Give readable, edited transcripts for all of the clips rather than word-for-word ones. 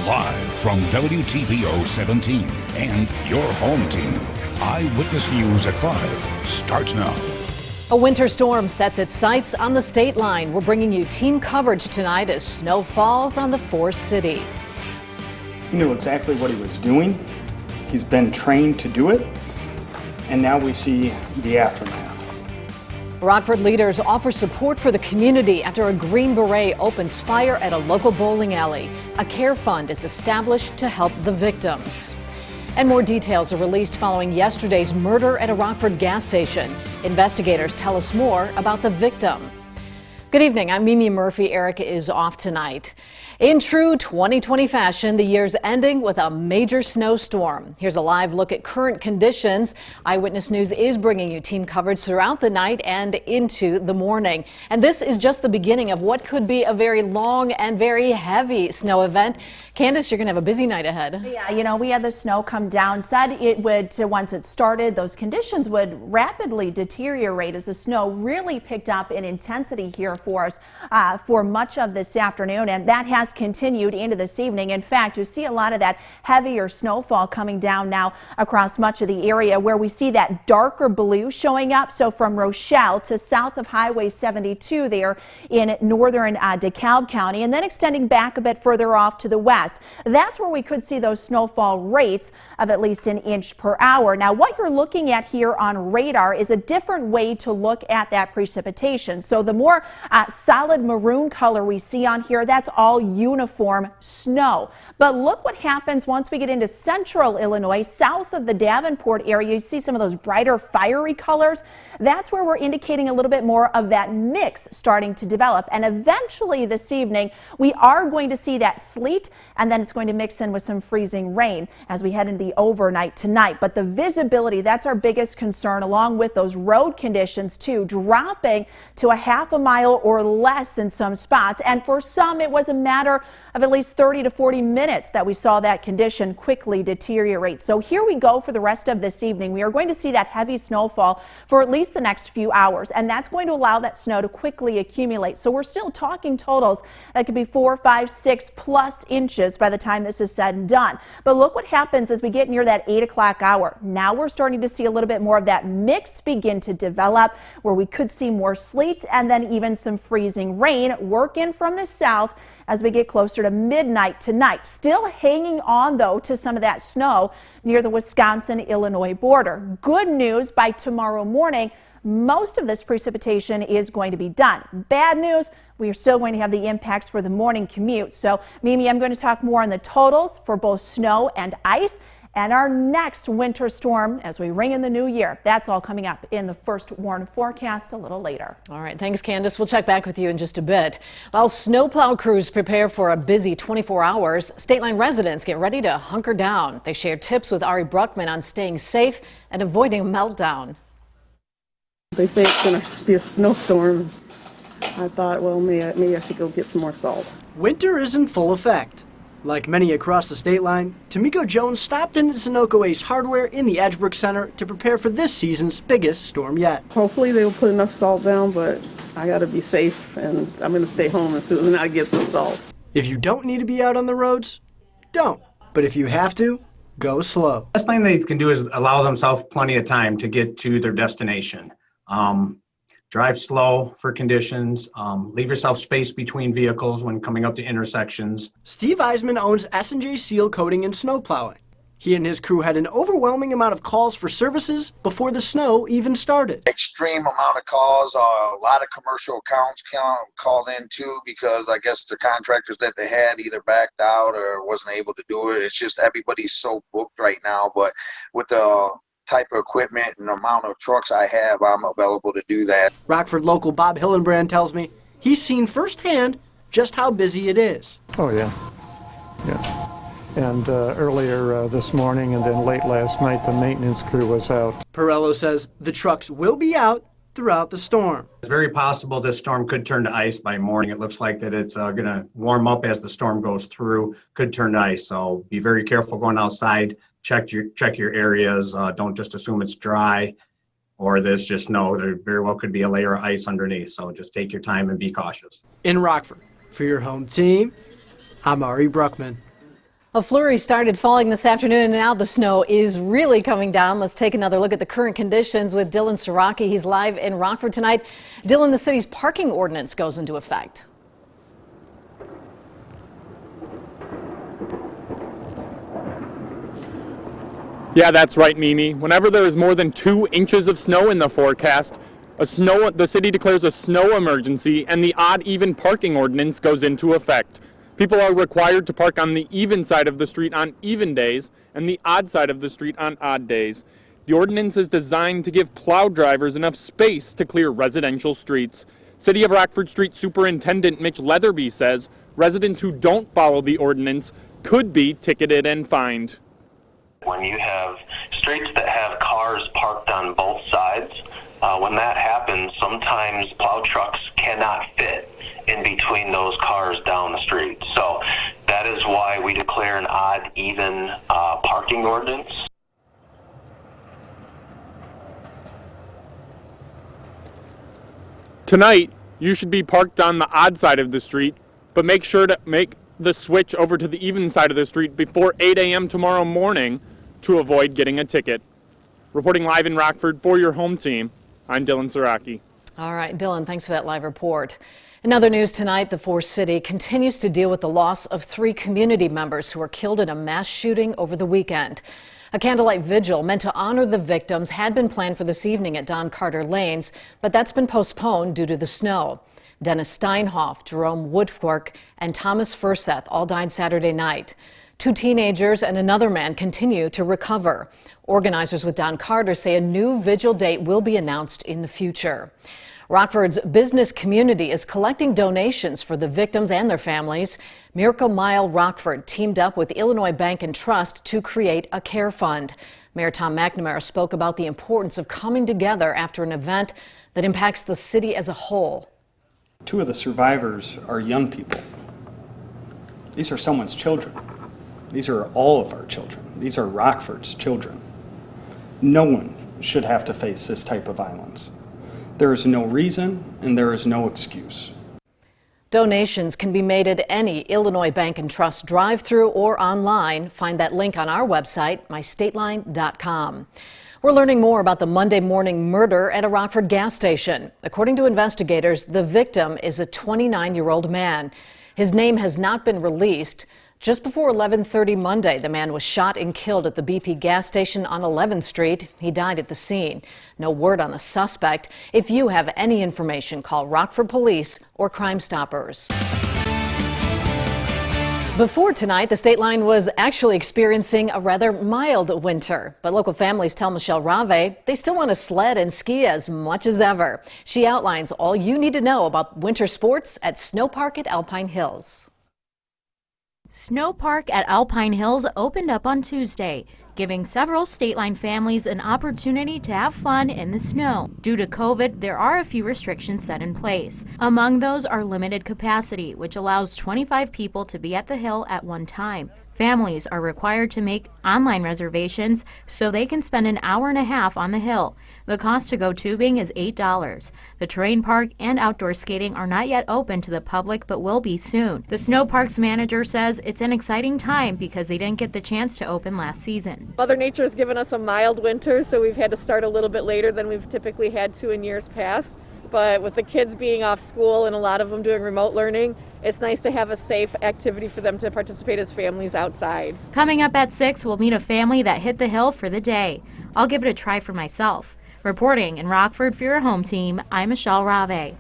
Live from WTVO 17 and your home team. Eyewitness News at 5 starts now. A winter storm sets its sights on the state line. We're bringing you team coverage tonight as snow falls on the Forest City. He knew exactly what he was doing. He's been trained to do it. And now we see the aftermath. Rockford leaders offer support for the community after a Green Beret opens fire at a local bowling alley. A care fund is established to help the victims. And more details are released following yesterday's murder at a Rockford gas station. Investigators tell us more about the victim. Good evening, I'm Mimi Murphy. Erica is off tonight. In true 2020 fashion, the year's ending with a major snowstorm. Here's a live look at current conditions. Eyewitness News is bringing you team coverage throughout the night and into the morning. And this is just the beginning of what could be a very long and very heavy snow event. Candice, you're going to have a busy night ahead. Yeah, you know, we had the snow come down, said it would, once it started, those conditions would rapidly deteriorate as the snow really picked up in intensity here for us for much of this afternoon, and that has continued into this evening. In fact, you see a lot of that heavier snowfall coming down now across much of the area where we see that darker blue showing up. So from Rochelle to south of Highway 72 there in northern DeKalb County, and then extending back a bit further off to the west. That's where we could see those snowfall rates of at least an inch per hour. Now, what you're looking at here on radar is a different way to look at that precipitation. So the more solid maroon color we see on here, that's all uniform snow. But look what happens once we get into central Illinois, south of the Davenport area. You see some of those brighter fiery colors. That's where we're indicating a little bit more of that mix starting to develop. And eventually this evening, we are going to see that sleet, and then it's going to mix in with some freezing rain as we head into the overnight tonight. But the visibility, that's our biggest concern, along with those road conditions too, dropping to a half a mile or less in some spots. And for some, it was a matter of at least 30 to 40 minutes that we saw that condition quickly deteriorate. So here we go for the rest of this evening. We are going to see that heavy snowfall for at least the next few hours, and that's going to allow that snow to quickly accumulate. So we're still talking totals that could be 4, 5, 6 plus inches by the time this is said and done. But look what happens as we get near that 8 o'clock hour. Now we're starting to see a little bit more of that mix begin to develop, where we could see more sleet and then even some freezing rain work in from the south as we get closer to midnight tonight. Still hanging on, though, to some of that snow near the Wisconsin-Illinois border. Good news, by tomorrow morning, most of this precipitation is going to be done. Bad news, we are still going to have the impacts for the morning commute. So, Mimi, I'm going to talk more on the totals for both snow and ice and our next winter storm as we ring in the new year. That's all coming up in the first warn forecast a little later. All right, thanks, Candice. We'll check back with you in just a bit. While snowplow crews prepare for a busy 24 hours, State Line residents get ready to hunker down. They share tips with Ari Bruckman on staying safe and avoiding a meltdown. They say it's going to be a snowstorm. I thought, well, maybe I should go get some more salt. Winter is in full effect. Like many across the state line, Tamiko Jones stopped into Sunoco Ace Hardware in the Edgebrook Center to prepare for this season's biggest storm yet. Hopefully they'll put enough salt down, but I got to be safe, and I'm going to stay home as soon as I get the salt. If you don't need to be out on the roads, don't. But if you have to, go slow. The best thing they can do is allow themselves plenty of time to get to their destination. Drive slow for conditions. Leave yourself space between vehicles when coming up to intersections. Steve Eisman owns S&J Seal Coating and Snowplowing. He and his crew had an overwhelming amount of calls for services before the snow even started. Extreme amount of calls. A lot of commercial accounts called in too, because I guess the contractors that they had either backed out or wasn't able to do it. It's just everybody's so booked right now. But with the type of equipment and amount of trucks I have, I'm available to do that. Rockford local Bob Hillenbrand tells me he's seen firsthand just how busy it is. Oh, yeah. Yeah. And earlier this morning and then late last night, the maintenance crew was out. Perello says the trucks will be out throughout the storm. It's very possible this storm could turn to ice by morning. It looks like that it's going to warm up as the storm goes through, could turn to ice. So be very careful going outside. Check your areas. Don't just assume it's dry or there's just snow. There very well could be a layer of ice underneath. So just take your time and be cautious. In Rockford, for your home team, I'm Ari Bruckman. A flurry started falling this afternoon, and now the snow is really coming down. Let's take another look at the current conditions with Dylan Saraki. He's live in Rockford tonight. Dylan, the city's parking ordinance goes into effect. Yeah, that's right, Mimi. Whenever there is more than 2 inches of snow in the forecast, the city declares a snow emergency, and the odd-even parking ordinance goes into effect. People are required to park on the even side of the street on even days and the odd side of the street on odd days. The ordinance is designed to give plow drivers enough space to clear residential streets. City of Rockford Street Superintendent Mitch Leatherby says residents who don't follow the ordinance could be ticketed and fined. When you have streets that have cars parked on both sides, when that happens, sometimes plow trucks cannot fit in between those cars down the street. So that is why we declare an odd, even parking ordinance. Tonight, you should be parked on the odd side of the street, but make sure to make the switch over to the even side of the street before 8 a.m. tomorrow morning to avoid getting a ticket. Reporting live in Rockford for your home team, I'm Dylan Saraki. All right, Dylan, thanks for that live report. In other news tonight, the Forest City continues to deal with the loss of 3 community members who were killed in a mass shooting over the weekend. A candlelight vigil meant to honor the victims had been planned for this evening at Don Carter Lanes, but that's been postponed due to the snow. Dennis Steinhoff, Jerome Woodfork, and Thomas Furseth all died Saturday night. 2 teenagers and another man continue to recover. Organizers with Don Carter say a new vigil date will be announced in the future. Rockford's business community is collecting donations for the victims and their families. Miracle Mile Rockford teamed up with Illinois Bank and Trust to create a care fund. Mayor Tom McNamara spoke about the importance of coming together after an event that impacts the city as a whole. 2 of the survivors are young people. These are someone's children. These are all of our children. These are Rockford's children. No one should have to face this type of violence. There is no reason and there is no excuse. Donations can be made at any Illinois Bank and Trust drive-through or online. Find that link on our website, mystateline.com. We're learning more about the Monday morning murder at a Rockford gas station. According to investigators, the victim is a 29-year-old man. His name has not been released. Just before 11:30 Monday, the man was shot and killed at the BP gas station on 11th Street. He died at the scene. No word on a suspect. If you have any information, call Rockford Police or Crime Stoppers. Before tonight, the state line was actually experiencing a rather mild winter. But local families tell Michelle Rave they still want to sled and ski as much as ever. She outlines all you need to know about winter sports at Snow Park at Alpine Hills. Snow Park at Alpine Hills opened up on Tuesday, giving several state line families an opportunity to have fun in the snow. Due to COVID, there are a few restrictions set in place. Among those are limited capacity, which allows 25 people to be at the hill at one time. Families are required to make online reservations so they can spend an hour and a half on the hill. The cost to go tubing is $8. The terrain park and outdoor skating are not yet open to the public but will be soon. The snow park's manager says it's an exciting time because they didn't get the chance to open last season. Mother Nature has given us a mild winter, so we've had to start a little bit later than we've typically had to in years past. But with the kids being off school and a lot of them doing remote learning, it's nice to have a safe activity for them to participate as families outside. Coming up at 6, we'll meet a family that hit the hill for the day. I'll give it a try for myself. Reporting in Rockford for your home team, I'm Michelle Rave.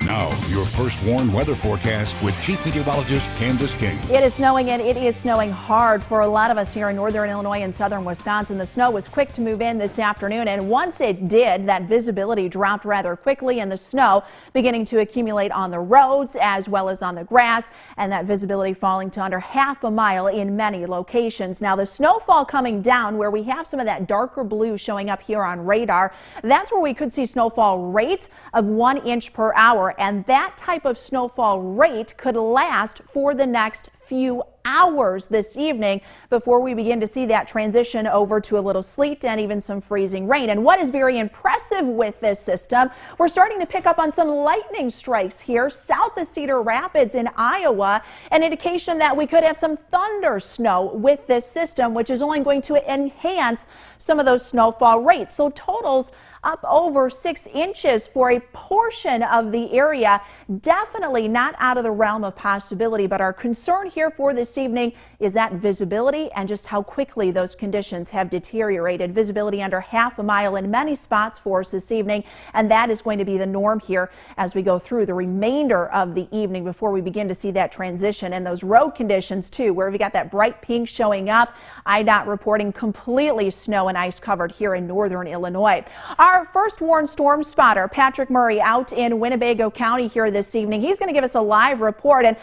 Now, your first warned weather forecast with Chief Meteorologist Candice King. It is snowing, and it is snowing hard for a lot of us here in northern Illinois and southern Wisconsin. The snow was quick to move in this afternoon, and once it did, that visibility dropped rather quickly, and the snow beginning to accumulate on the roads as well as on the grass, and that visibility falling to under half a mile in many locations. Now, the snowfall coming down, where we have some of that darker blue showing up here on radar, that's where we could see snowfall rates of 1 inch per hour. And that type of snowfall rate could last for the next few hours this evening before we begin to see that transition over to a little sleet and even some freezing rain. And what is very impressive with this system, we're starting to pick up on some lightning strikes here south of Cedar Rapids in Iowa, an indication that we could have some thunder snow with this system, which is only going to enhance some of those snowfall rates. So totals up over 6 inches for a portion of the area. Definitely not out of the realm of possibility, but our concern here for this evening is that visibility and just how quickly those conditions have deteriorated. Visibility under half a mile in many spots for us this evening, and that is going to be the norm here as we go through the remainder of the evening before we begin to see that transition. And those road conditions too, where we got that bright pink showing up. IDOT reporting completely snow and ice covered here in northern Illinois. Our first warned storm spotter, Patrick Murray, out in Winnebago County here this evening. He's going to give us a live report. And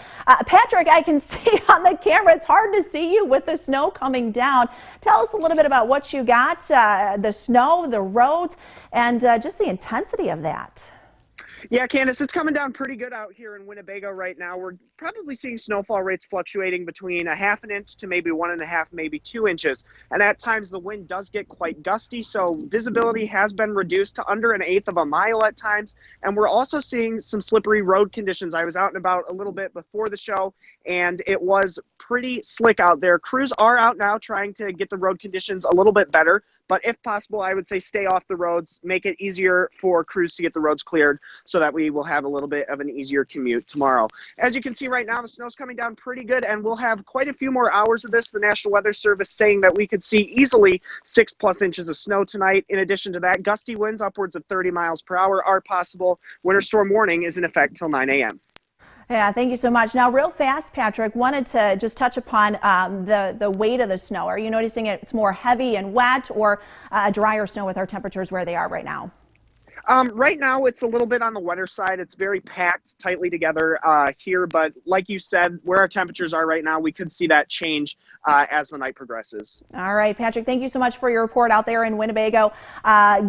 Patrick, I can see on the camera, it's hard to see you with the snow coming down. Tell us a little bit about what you got, the snow, the roads, and just the intensity of that. Yeah, Candice, it's coming down pretty good out here in Winnebago right now. We're probably seeing snowfall rates fluctuating between 1/2 inch to maybe 1.5, maybe 2 inches. And at times the wind does get quite gusty, so visibility has been reduced to under 1/8 of a mile at times. And we're also seeing some slippery road conditions. I was out and about a little bit before the show, and it was pretty slick out there. Crews are out now trying to get the road conditions a little bit better. But if possible, I would say stay off the roads, make it easier for crews to get the roads cleared so that we will have a little bit of an easier commute tomorrow. As you can see right now, the snow's coming down pretty good, and we'll have quite a few more hours of this. The National Weather Service saying that we could see easily 6+ inches of snow tonight. In addition to that, gusty winds upwards of 30 miles per hour are possible. Winter storm warning is in effect till 9 a.m. Yeah, thank you so much. Now, real fast, Patrick, wanted to just touch upon the weight of the snow. Are you noticing it's more heavy and wet, or drier snow with our temperatures where they are right now? Right now, it's a little bit on the wetter side. It's very packed tightly together here, but like you said, where our temperatures are right now, we could see that change as the night progresses. All right, Patrick, thank you so much for your report out there in Winnebago.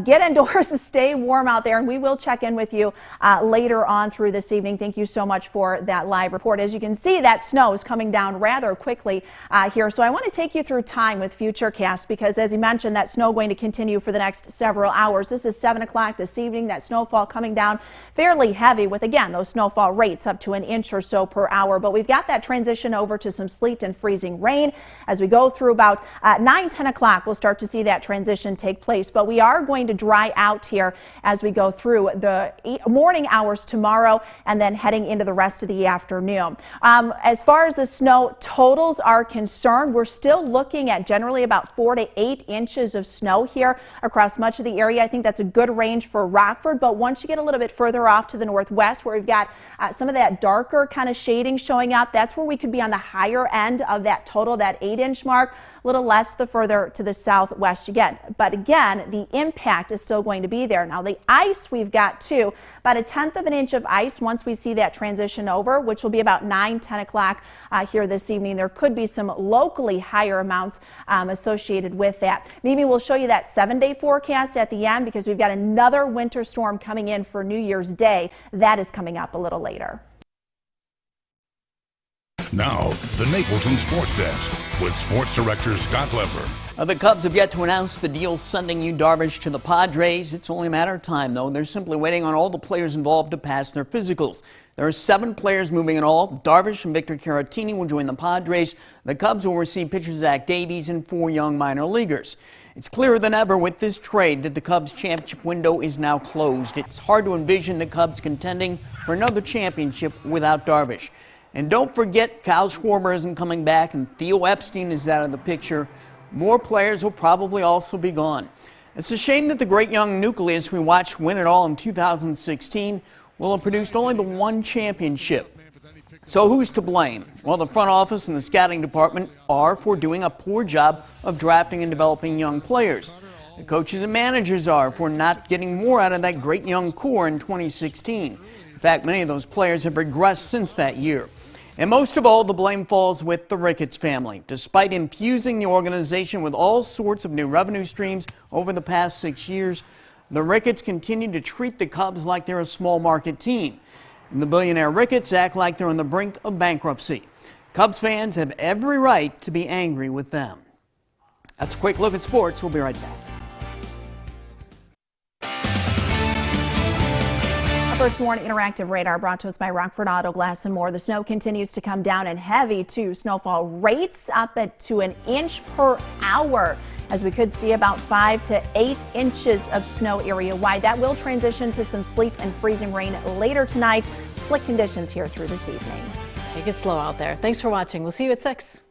Get indoors, stay warm out there, and we will check in with you later on through this evening. Thank you so much for that live report. As you can see, that snow is coming down rather quickly here, so I want to take you through time with Futurecast because, as you mentioned, that snow going to continue for the next several hours. This is 7 o'clock this evening. That snowfall coming down fairly heavy with, again, those snowfall rates up to 1 inch or so per hour. But we've got that transition over to some sleet and freezing rain. As we go through about 9, 10 o'clock, we'll start to see that transition take place. But we are going to dry out here as we go through the morning hours tomorrow and then heading into the rest of the afternoon. As far as the snow totals are concerned, we're still looking at generally about 4 to 8 inches of snow here across much of the area. I think that's a good range for Rockford, but once you get a little bit further off to the northwest where we've got some of that darker kind of shading showing up, that's where we could be on the higher end of that total, that 8-inch mark. A little less the further to the southwest again. But again, the impact is still going to be there. Now the ice we've got too, about 1/10 of an inch of ice once we see that transition over, which will be about 9, 10 o'clock here this evening. There could be some locally higher amounts associated with that. Maybe we'll show you that 7-day forecast at the end because we've got another winter storm coming in for New Year's Day. That is coming up a little later. Now, the Napleton Sports Desk with Sports Director Scott Leber. The Cubs have yet to announce the deal sending Yu Darvish to the Padres. It's only a matter of time, though. They're simply waiting on all the players involved to pass their physicals. There are 7 players moving in all. Darvish and Victor Caratini will join the Padres. The Cubs will receive pitcher Zach Davies and 4 young minor leaguers. It's clearer than ever with this trade that the Cubs championship window is now closed. It's hard to envision the Cubs contending for another championship without Darvish. And don't forget, Kyle Schwarber isn't coming back, and Theo Epstein is out of the picture. More players will probably also be gone. It's a shame that the great young nucleus we watched win it all in 2016 will have produced only the 1 championship. So who's to blame? Well, the front office and the scouting department are for doing a poor job of drafting and developing young players. The coaches and managers are for not getting more out of that great young core in 2016. In fact, many of those players have regressed since that year. And most of all, the blame falls with the Ricketts family. Despite infusing the organization with all sorts of new revenue streams over the past 6 years, the Ricketts continue to treat the Cubs like they're a small market team. And the billionaire Ricketts act like they're on the brink of bankruptcy. Cubs fans have every right to be angry with them. That's a quick look at sports. We'll be right back. Our First Warn Interactive Radar brought to us by Rockford Auto Glass and more. The snow continues to come down and heavy too. Snowfall rates up to an inch per hour, as we could see about 5 to 8 inches of snow area-wide. That will transition to some sleet and freezing rain later tonight. Slick conditions here through this evening. Take it slow out there. Thanks for watching. We'll see you at 6.